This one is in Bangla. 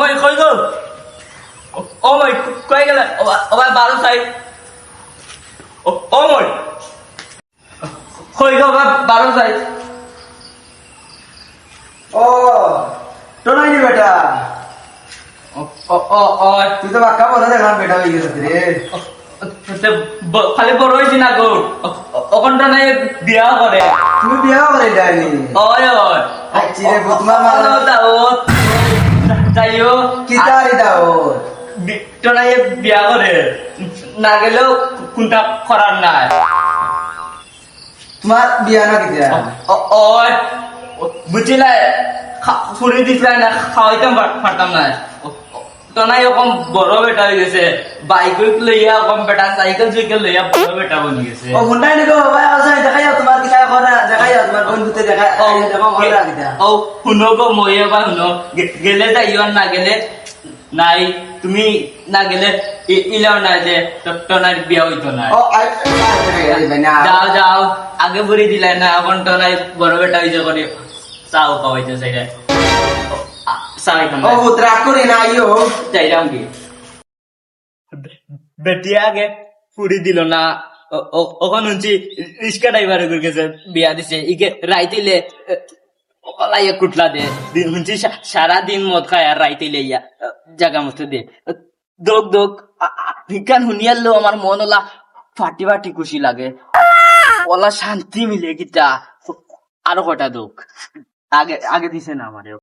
মই কই গ'ল অ মই কই গেলে ও ভাই 12 চাই ও মই কই গ'ল ভাই 12 চাই ও তো নাই নি বেটা ও তুই তো বাক্কা বলে দেখলাম বেটা হয়ে গেছে রে খালি বড় হয়েছি না গো ওখানটা নাই বিয়া করে তুমি বিয়া করে যায়নি ওই ওই চিরে বুতমা মারা দাওত যাইও কি তারি দাও তো নাই বিয়া করে না গেলেও কোনটা করার নাই তোমার বিয়া না কিতা ওই বুঝলে ফুরি দিছিলাই না খাওয়াইতাম পারতাম না তো নাই ওরকম বড় বেটা হয়ে গেছে বাইক লইয়া ওরকম বেটা সাইকেল সাইকেল লইয়া বড় বেটা বনি গেছে ও হুন্ডাই নিকো বাবা আছে দেখাইও তোমার কিতা করে দেখাইও তোমার বন্ধুতে দেখা দেখো মজা কিতা ও শুনো গো মইয়ে বা শুনো গেলে যাইও না গেলে নাই তুমি না গেলে ইলাও না যে টনার বিয়া হইতো না ও যাও যাও আগে ভরি দিলাই না এখন টনাই বড় বেটা হইছে করে চাও খাওয়াইতে চাইলে ও পুত্রা করি না আইও চাইলাম কি বেটি আগে ফুরি দিল না ওখান উঞ্চি রিক্সা ড্রাইভার গেছে বিয়া দিছে ইকে রাইতিলে ওলাইয়া কুটলা দে হুঞ্চি সারাদিন মদ খায় আর রাইতিলে ইয়া জাগা মতো দে দোক দোক বিজ্ঞান শুনিয়ালো আমার মন ওলা ফাটি ফাটি খুশি লাগে ওলা শান্তি মিলে গীতা আরো কটা দোক আগে আগে দিছে না আমারে